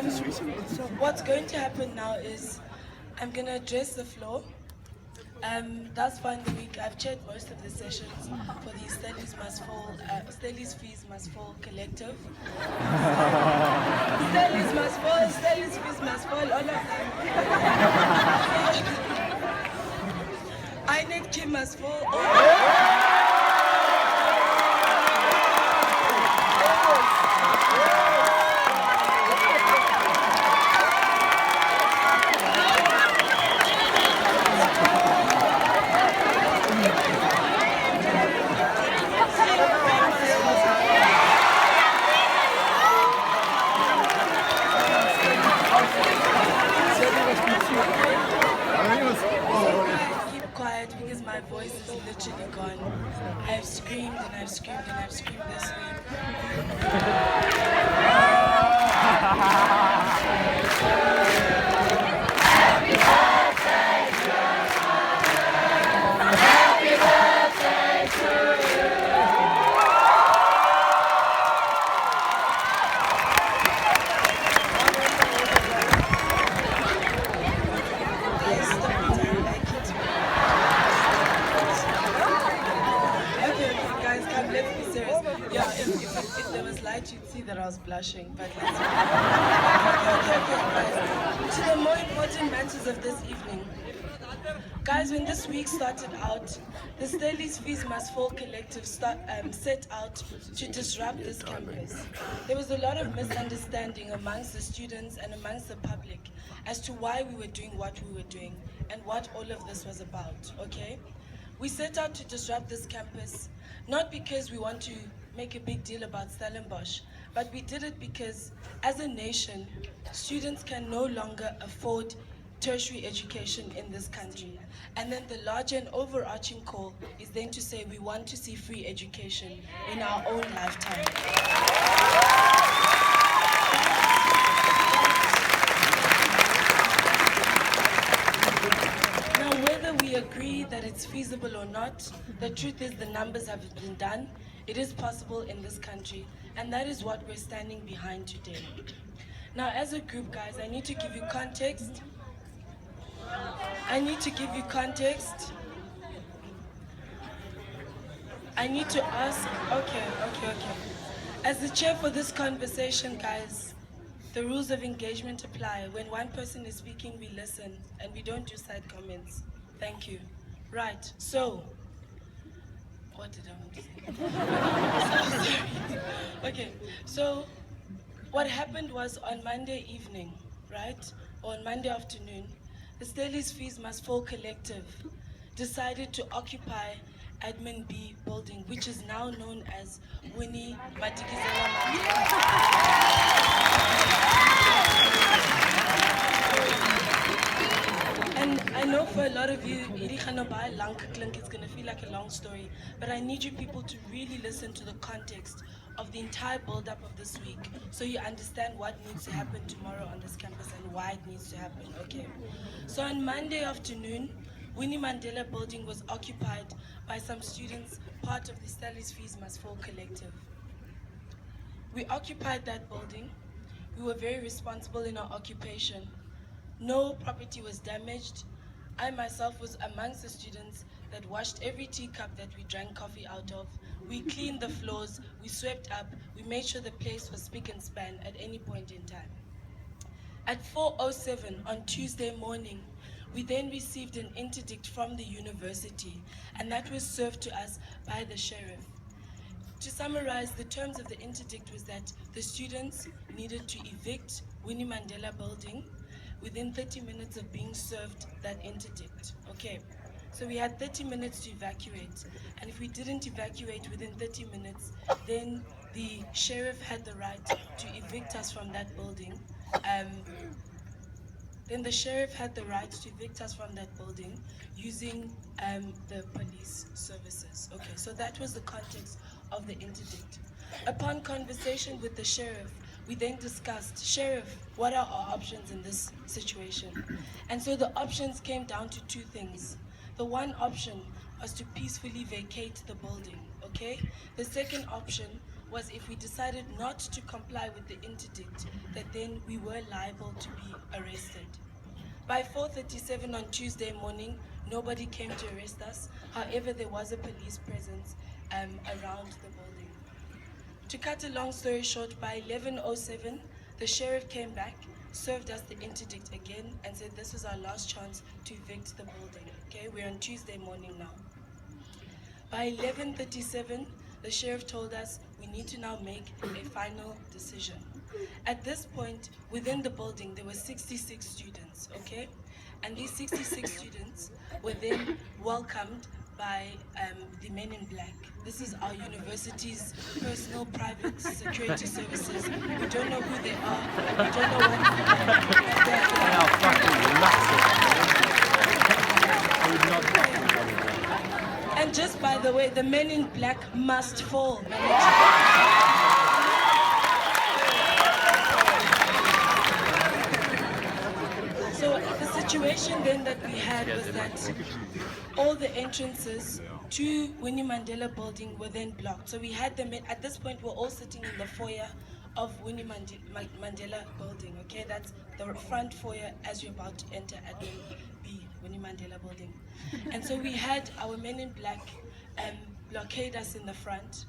What's going to happen now is I'm going to address the floor. Thus far in the week, I've chaired most of the sessions for the Stellies Fees Must Fall collective. Stellies Must Fall, Stellies Fees Must Fall, all of them. I need Kim Must Fall. Because my voice is literally gone. I've screamed and I've screamed and I've screamed this week. Happy birthday to you. Happy birthday to you. If there was light, you'd see that I was blushing, but let's okay, guys. To the more important matters of this evening. Guys, when this week started out, the Stellies Fees Must Fall collective set out to disrupt this campus. There was a lot of misunderstanding amongst the students and amongst the public as to why we were doing what we were doing and what all of this was about, okay? We set out to disrupt this campus, not because we want to make a big deal about Stellenbosch, but we did it because, as a nation, students can no longer afford tertiary education in this country. And then the larger and overarching call is then to say we want to see free education in our own lifetime. We agree that it's feasible or not, the truth is the numbers have been done. It is possible in this country, and that is what we're standing behind today. Now, as a group, guys, I need to give you context. I need to ask, okay. As the chair for this conversation, guys, the rules of engagement apply. When one person is speaking, we listen, and we don't do side comments. Thank you. Right, so, what did I want to say? Okay, so what happened was on Monday evening, right, or on Monday afternoon, the Stellies Fees Must Fall collective decided to occupy Admin B building, which is now known as Winnie Madikizela. And I know for a lot of you, it's going to feel like a long story, but I need you people to really listen to the context of the entire build-up of this week, so you understand what needs to happen tomorrow on this campus and why it needs to happen, okay? So on Monday afternoon, Winnie Mandela building was occupied by some students, part of the Stellies Fees Must Fall collective. We occupied that building. We were very responsible in our occupation. No property was damaged. I myself was amongst the students that washed every teacup that we drank coffee out of. We cleaned the floors, we swept up, we made sure the place was spick and span at any point in time. At 4:07 on Tuesday morning, we then received an interdict from the university, and that was served to us by the sheriff. To summarize, the terms of the interdict was that the students needed to evict Winnie Mandela building within 30 minutes of being served that interdict. Okay, so we had 30 minutes to evacuate, and if we didn't evacuate within 30 minutes, then the sheriff had the right to evict us from that building. Using the police services. Okay, so that was the context of the interdict. Upon conversation with the sheriff, we then discussed, Sheriff, what are our options in this situation? And so the options came down to two things. The one option was to peacefully vacate the building, okay? The second option was if we decided not to comply with the interdict, that then we were liable to be arrested. By 4:37 on Tuesday morning, nobody came to arrest us. However, there was a police presence around the building. To cut a long story short, by 11:07, the sheriff came back, served us the interdict again, and said this was our last chance to evict the building. Okay, we're on Tuesday morning now. By 11:37, the sheriff told us we need to now make a final decision. At this point, within the building, there were 66 students, okay? And these 66 students were then welcomed by the men in black. This is our university's personal private security services. We don't know who they are. We don't know what And just by the way, the men in black must fall. So the situation then that we had was that all the entrances to Winnie Mandela building were then blocked. So we had them at this point, we're all sitting in the foyer of Winnie Mandela building, okay? That's the front foyer as you're about to enter Admin B, Winnie Mandela building. And so we had our men in black blockade us in the front.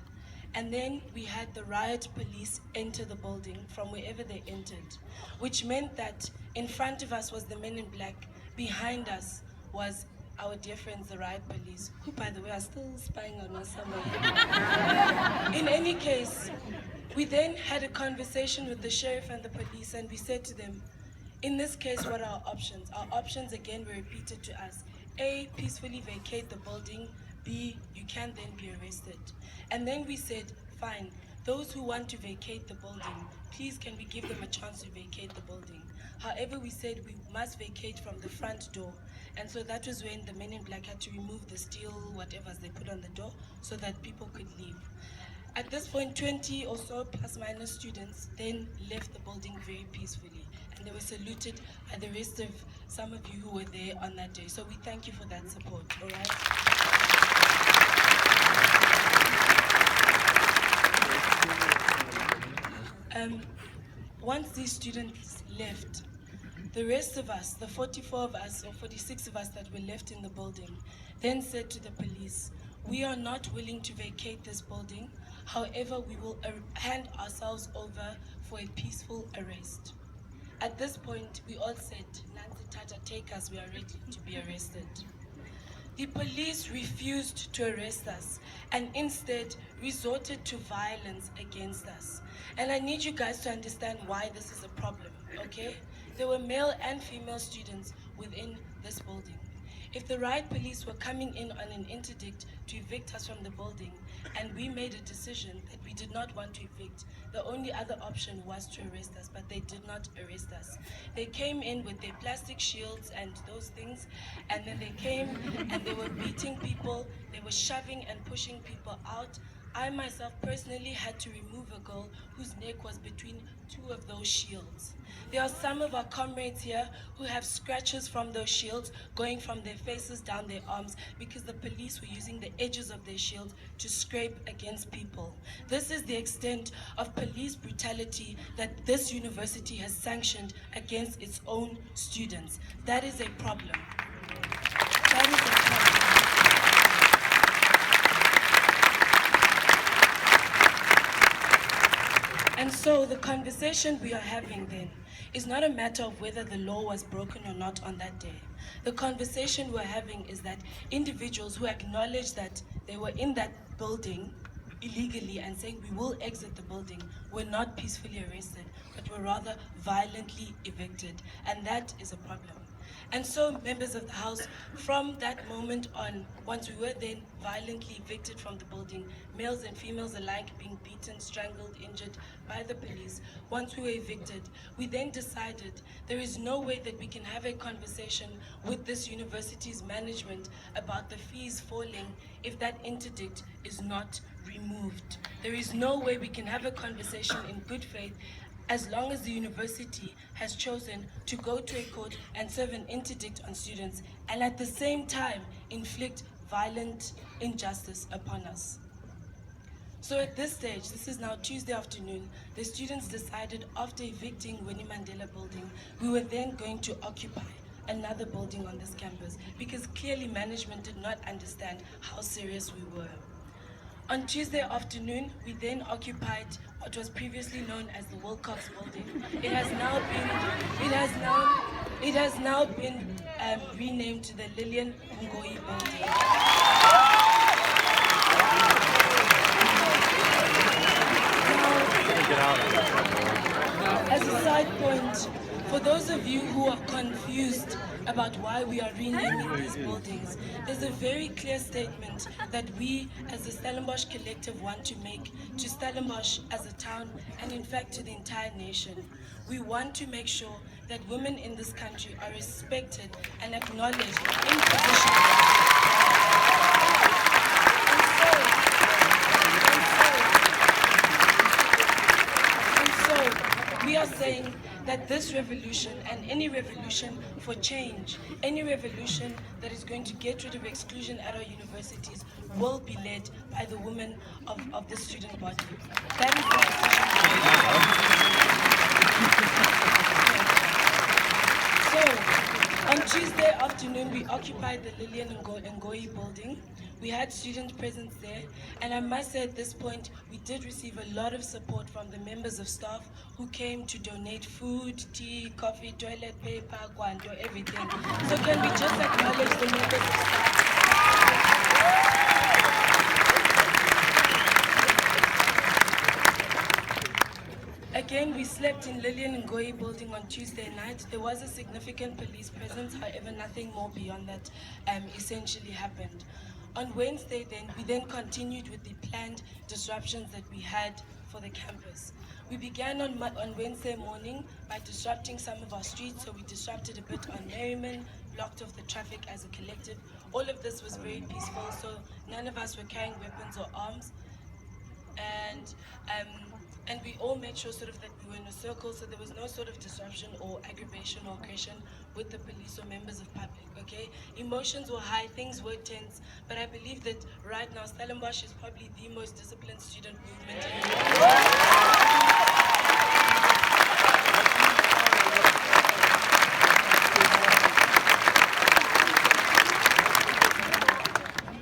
And then we had the riot police enter the building from wherever they entered, which meant that in front of us was the men in black, behind us was our dear friends, the riot police, who, by the way, are still spying on us somewhere. In any case, we then had a conversation with the sheriff and the police, and we said to them, in this case, what are our options? Our options, again, were repeated to us. A, peacefully vacate the building. B, you can then be arrested. And then we said, fine, those who want to vacate the building, please can we give them a chance to vacate the building. However, we said we must vacate from the front door. And so that was when the men in black had to remove the steel whatever they put on the door so that people could leave. At this point, 20 or so plus minus students then left the building very peacefully. And they were saluted by the rest of some of you who were there on that day. So we thank you for that support, all right? Once these students left, the rest of us, the 44 of us or 46 of us that were left in the building, then said to the police, we are not willing to vacate this building. However, we will hand ourselves over for a peaceful arrest. At this point, we all said, Nancy Tata, take us, we are ready to be arrested. The police refused to arrest us and instead resorted to violence against us. And I need you guys to understand why this is a problem, okay? There were male and female students within this building. If the riot police were coming in on an interdict to evict us from the building, and we made a decision that we did not want to evict, the only other option was to arrest us, but they did not arrest us. They came in with their plastic shields and those things, and then they came and they were beating people, they were shoving and pushing people out. I myself personally had to remove a girl whose neck was between two of those shields. There are some of our comrades here who have scratches from those shields going from their faces down their arms because the police were using the edges of their shields to scrape against people. This is the extent of police brutality that this university has sanctioned against its own students. That is a problem. That is a problem. And so the conversation we are having then is not a matter of whether the law was broken or not on that day. The conversation we're having is that individuals who acknowledge that they were in that building illegally and saying we will exit the building were not peacefully arrested, but were rather violently evicted. And that is a problem. And so, members of the House, from that moment on, once we were then violently evicted from the building, males and females alike being beaten, strangled, injured by the police, once we were evicted, we then decided there is no way that we can have a conversation with this university's management about the fees falling if that interdict is not removed. There is no way we can have a conversation in good faith as long as the university has chosen to go to a court and serve an interdict on students and at the same time inflict violent injustice upon us. So at this stage, this is now Tuesday afternoon, the students decided after evicting Winnie Mandela building, we were then going to occupy another building on this campus because clearly management did not understand how serious we were. On Tuesday afternoon, we then occupied what was previously known as the Wilcox building. It has now been renamed to the Lovelyn Nwadeyi building. As a side point, for those of you who are confused about why we are renaming these buildings, there's a very clear statement that we as the Stellenbosch Collective want to make to Stellenbosch as a town and in fact to the entire nation. We want to make sure that women in this country are respected and acknowledged in positions. We are saying that this revolution and any revolution for change, any revolution that is going to get rid of exclusion at our universities will be led by the women of the student body. That is the decision. So, on Tuesday afternoon, we occupied the Lovelyn Nwadeyi building. We had student presence there, and I must say at this point, we did receive a lot of support from the members of staff who came to donate food, tea, coffee, toilet paper, guanto, everything. So can we just acknowledge the members of staff? Again, we slept in Lovelyn Nwadeyi building on Tuesday night. There was a significant police presence, however, nothing more beyond that essentially happened. On Wednesday, we then continued with the planned disruptions that we had for the campus. We began on Wednesday morning by disrupting some of our streets, so we disrupted a bit on Merriman, blocked off the traffic as a collective. All of this was very peaceful, so none of us were carrying weapons or arms. And we all made sure sort of that we were in a circle, so there was no sort of disruption or aggravation or aggression with the police or members of public, okay? Emotions were high, things were tense, but I believe that right now Stellenbosch is probably the most disciplined student movement in the world.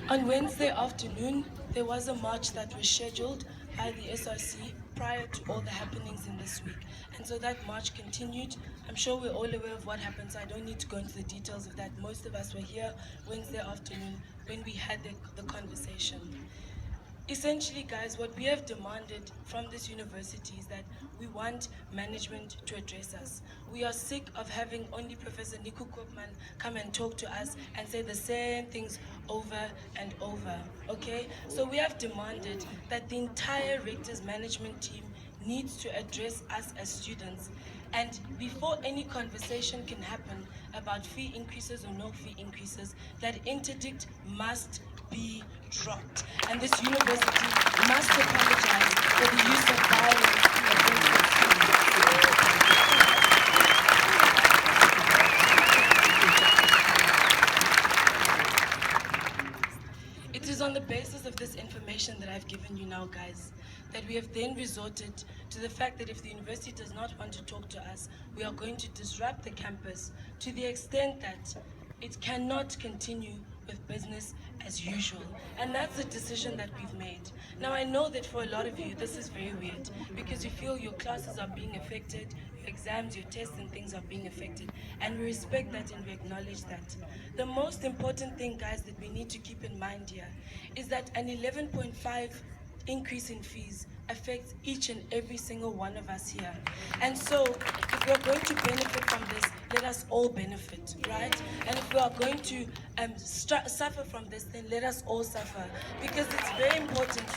On Wednesday afternoon, there was a march that was scheduled by the SRC prior to all the happenings in this week. And so that march continued. I'm sure we're all aware of what happened, so I don't need to go into the details of that. Most of us were here Wednesday afternoon when we had the conversation. Essentially, guys, what we have demanded from this university is that we want management to address us. We are sick of having only Professor Niku Koopman come and talk to us and say the same things over and over, okay? So we have demanded that the entire Rector's management team needs to address us as students. And before any conversation can happen about fee increases or no fee increases, that interdict must be dropped. And this university must apologize for the use of violence against its students. It is on the basis of this information that I've given you now, guys, that we have then resorted to the fact that if the university does not want to talk to us, we are going to disrupt the campus to the extent that it cannot continue with business as usual. And that's the decision that we've made. Now, I know that for a lot of you, this is very weird because you feel your classes are being affected, your exams, your tests and things are being affected. And we respect that and we acknowledge that. The most important thing, guys, that we need to keep in mind here is that an 11.5 increase in fees affects each and every single one of us here. And so, if we're going to benefit from this, let us all benefit, right? And if we are going to suffer from this, then let us all suffer. Because it's very important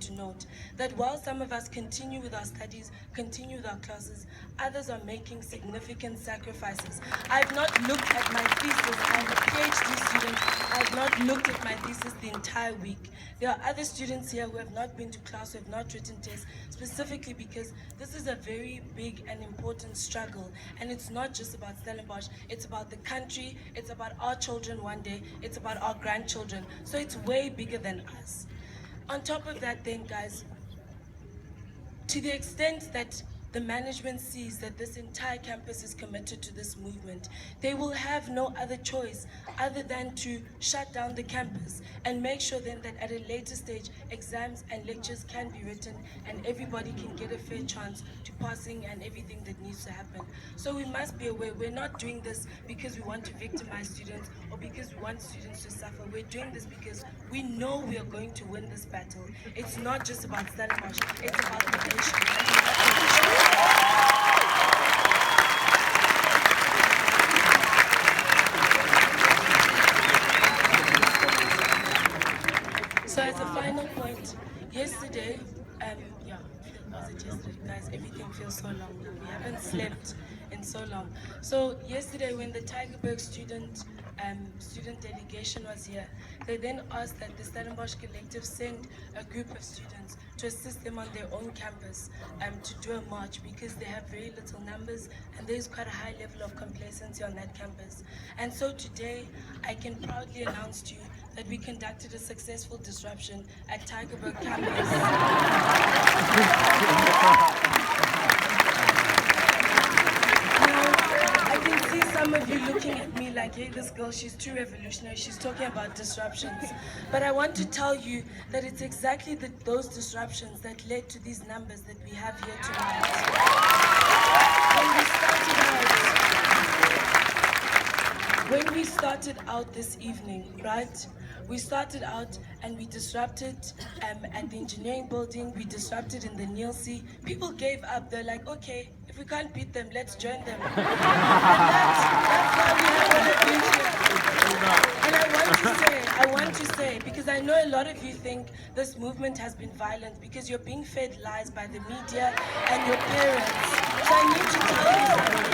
to note that while some of us continue with our studies, continue with our classes, others are making significant sacrifices. I've not looked at my thesis. I'm a PhD student. I've not looked at my thesis the entire week. There are other students here who have not been to class, who have not written tests, specifically because this is a very big and important struggle. And it's not just about Stellenbosch, it's about the country, it's about our children one day, it's about our grandchildren. So it's way bigger than us. On top of that then, guys, to the extent that the management sees that this entire campus is committed to this movement, they will have no other choice other than to shut down the campus and make sure then that at a later stage, exams and lectures can be written and everybody can get a fair chance to passing and everything that needs to happen. So we must be aware, we're not doing this because we want to victimize students or because we want students to suffer. We're doing this because we know we are going to win this battle. It's not just about Stellenbosch, it's about the nation. So as a final point, yesterday, was it yesterday, guys? Everything feels so long. We haven't slept in so long. So yesterday, when the Tygerberg student delegation was here, they then asked that the Stellenbosch Collective send a group of students to assist them on their own campus to do a march because they have very little numbers and there's quite a high level of complacency on that campus. And so today, I can proudly announce to you that we conducted a successful disruption at Tygerberg campus. I can see some of you looking at me like, hey, this girl, she's too revolutionary, she's talking about disruptions. But I want to tell you that it's exactly those disruptions that led to these numbers that we have here tonight. When we started out this evening, right? We started out and we disrupted at the engineering building, we disrupted in the Nielsen. People gave up, they're like, okay, if we can't beat them, let's join them. And that's why we have all of you here. And I want to say, because I know a lot of you think this movement has been violent because you're being fed lies by the media and your parents. So I need to tell you something.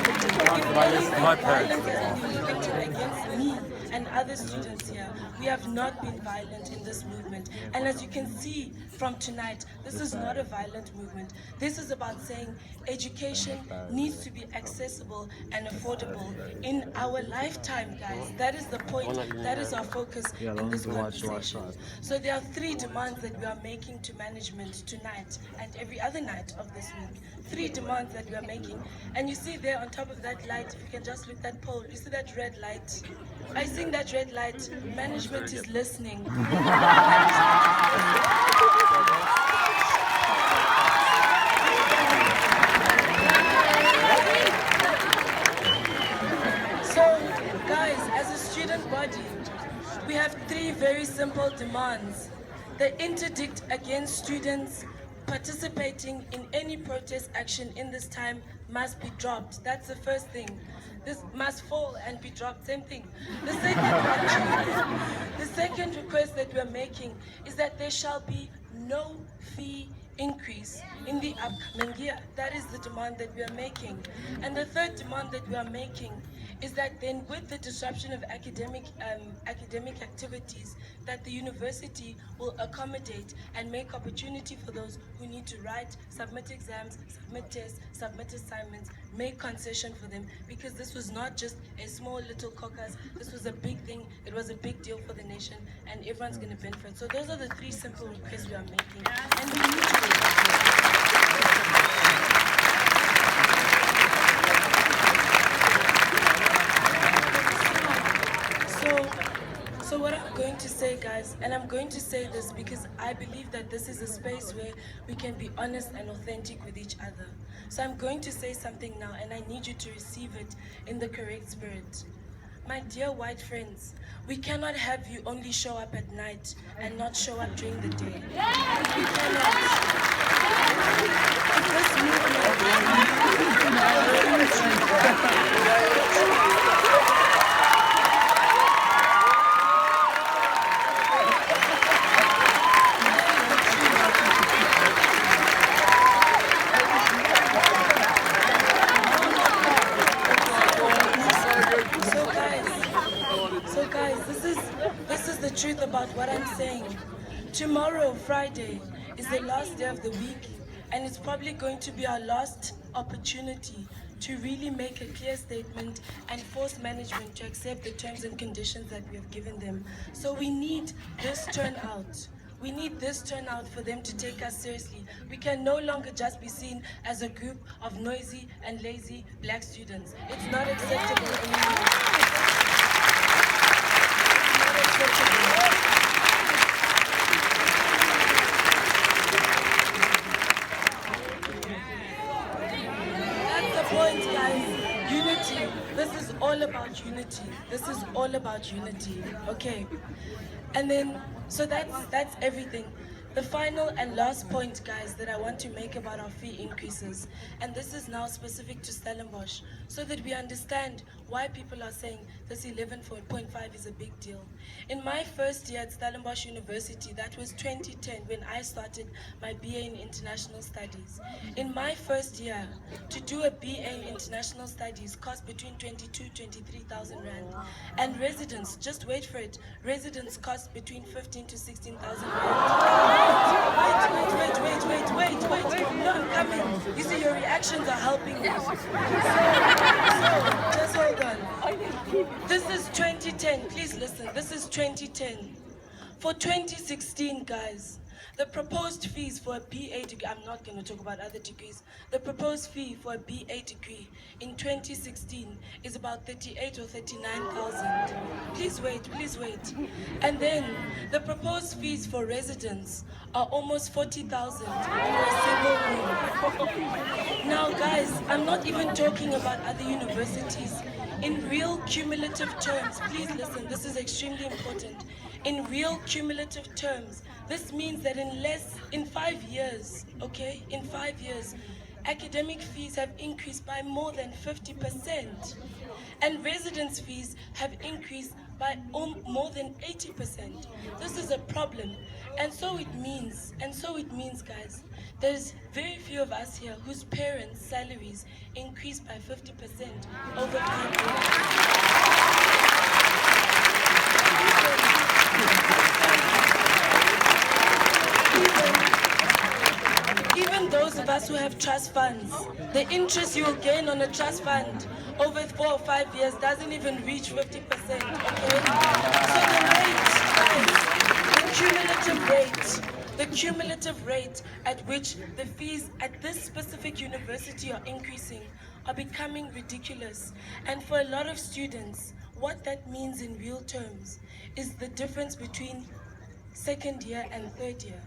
If violence has been inflicted against me and other students here, we have not been violent in this movement. And as you can see from tonight, this is not a violent movement. This is about saying education needs to be accessible and affordable in our lifetime, guys. That is the point. That is our focus in this conversation. So there are 3 demands that we are making to management tonight and every other night of this week. 3 demands that we are making. And you see there on top of that light, if you can just look at that pole, you see that red light? I think that red light, management is listening. So, guys, as a student body, we have 3 very simple demands. The interdict against students participating in any protest action in this time must be dropped. That's the first thing. This must fall and be dropped, same thing. The second request that we're making is that there shall be no fee increase in the upcoming year. That is the demand that we are making. And the third demand that we are making is that then with the disruption of academic activities, that the university will accommodate and make opportunity for those who need to write, submit exams, submit tests, submit assignments, make concession for them, because this was not just a small little caucus, this was a big thing, it was a big deal for the nation, and everyone's going to benefit. So those are the 3 simple requests we are making. And we need to So what I'm going to say, guys, and I'm going to say this because I believe that this is a space where we can be honest and authentic with each other. So I'm going to say something now, and I need you to receive it in the correct spirit. My dear white friends, we cannot have you only show up at night and not show up during the day. We cannot. This truth about what I'm saying. Tomorrow, Friday, is the last day of the week, and it's probably going to be our last opportunity to really make a clear statement and force management to accept the terms and conditions that we have given them. So we need this turnout. We need this turnout for them to take us seriously. We can no longer just be seen as a group of noisy and lazy black students. It's not acceptable anymore. It's not acceptable. Point, guys. Unity. This is all about unity. This is all about unity. Okay. And then, so that's everything. The final and last point, guys, that I want to make about our fee increases, and this is now specific to Stellenbosch, so that we understand why people are saying this 11.5 is a big deal. In my first year at Stellenbosch University, that was 2010 when I started my BA in International Studies. In my first year, to do a BA in International Studies cost between 22,000 to 23,000 rand. And residents, just wait for it, residents cost between 15,000 to 16,000 rand. Wait. No, I'm coming. You see, your reactions are helping me. So, just hold on. This is 2010. Please listen. This is 2010. For 2016, guys, the proposed fees for a BA degree, I'm not going to talk about other degrees, the proposed fee for a BA degree in 2016 is about 38 or 39,000. Please wait. And then the proposed fees for residents are almost 40,000 for a single room. Now, guys, I'm not even talking about other universities. In real cumulative terms, please listen, this is extremely important. In real cumulative terms, this means that in 5 years, okay, in 5 years, academic fees have increased by more than 50%, and residence fees have increased by more than 80%. This is a problem, and so it means, guys, there's very few of us here whose parents' salaries increased by 50% over time. Even those of us who have trust funds, the interest you will gain on a trust fund over 4 or 5 years doesn't even reach 50%, okay? So the cumulative rate at which the fees at this specific university are increasing are becoming ridiculous. And for a lot of students, what that means in real terms is the difference between second year and third year.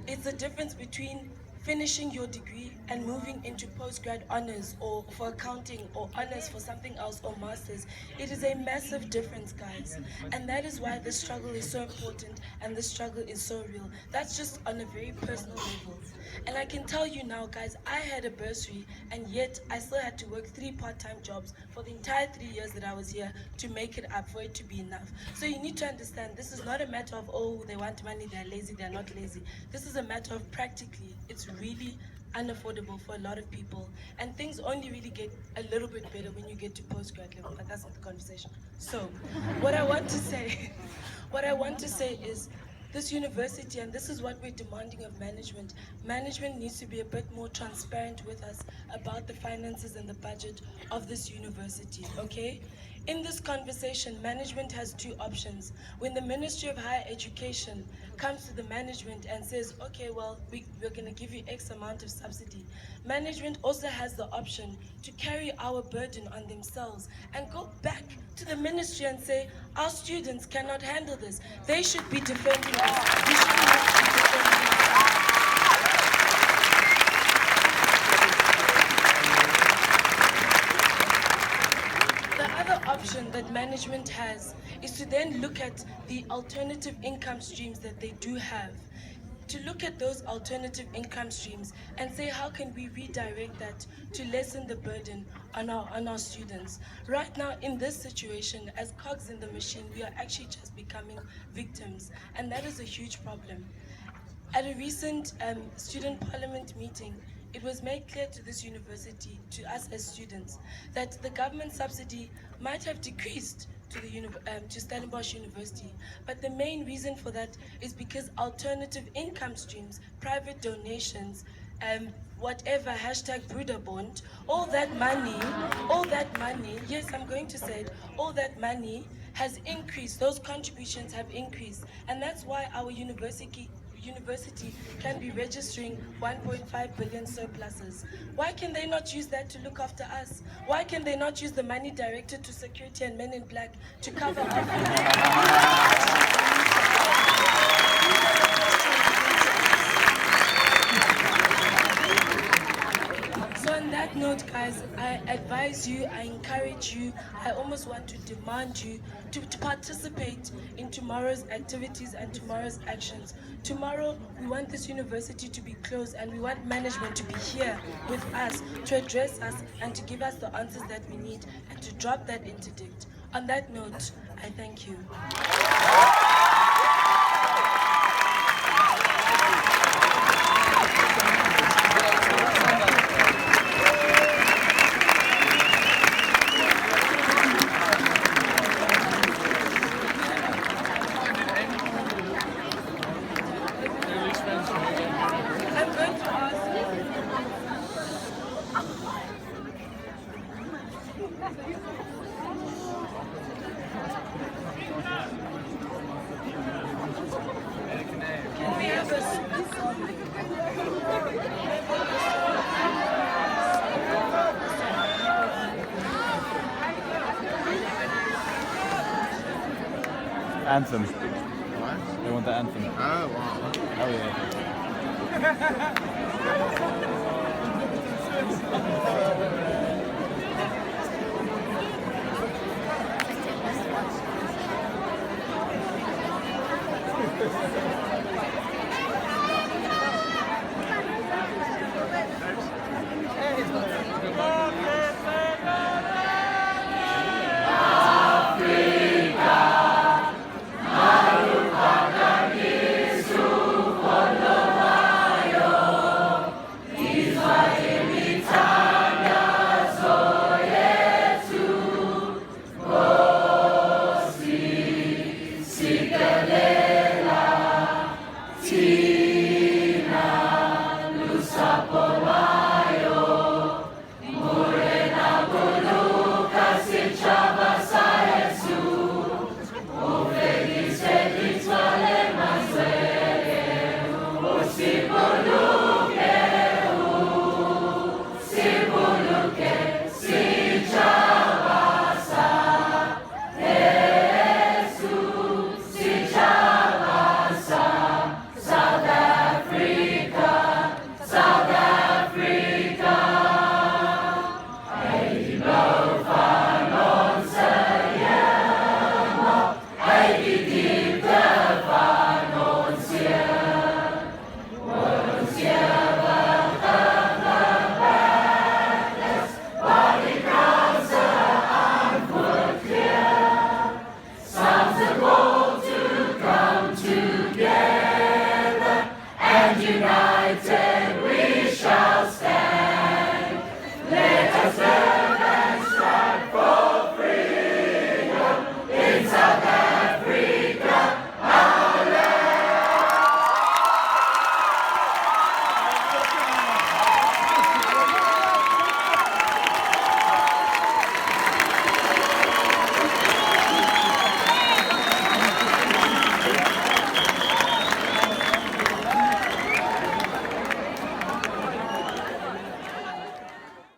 It's the difference between finishing your degree and moving into postgrad honors or for accounting or honors for something else or masters. It is a massive difference, guys. And that is why the struggle is so important and the struggle is so real. That's just on a very personal level. And I can tell you now, guys, I had a bursary and yet I still had to work 3 part-time jobs for the entire 3 years that I was here to make it up, for it to be enough. So you need to understand, this is not a matter of, oh, they want money, they're lazy, they're not lazy. This is a matter of practically, it's really unaffordable for a lot of people, and things only really get a little bit better when you get to postgrad level, but that's not the conversation. So what I want to say is this university, and this is what we're demanding of management needs to be a bit more transparent with us about the finances and the budget of this university, okay? In this conversation, management has 2 options. When the Ministry of Higher Education comes to the management and says, okay, well, we're going to give you X amount of subsidy, management also has the option to carry our burden on themselves and go back to the ministry and say, our students cannot handle this. They should be defending us. We should not be defending us. Option that management has is to then look at the alternative income streams that they do have, to look at those alternative income streams and say, how can we redirect that to lessen the burden on our students? Right now, in this situation, as cogs in the machine, we are actually just becoming victims, and that is a huge problem. At a recent student parliament meeting, it was made clear to this university, to us as students, that the government subsidy might have decreased to Stellenbosch University, but the main reason for that is because alternative income streams, private donations, whatever, #Broederbond, all that money, yes, I'm going to say it, all that money has increased, those contributions have increased, and that's why our university university can be registering 1.5 billion surpluses. Why can they not use that to look after us? Why can they not use the money directed to security and men in black to cover So on that note, guys, I advise you, I encourage you, I almost want to demand you to participate in tomorrow's activities and tomorrow's actions. Tomorrow, we want this university to be closed and we want management to be here with us, to address us and to give us the answers that we need and to drop that interdict. On that note, I thank you. Can we have a song? Anthem. What? They want the anthem. Oh, wow. Oh yeah.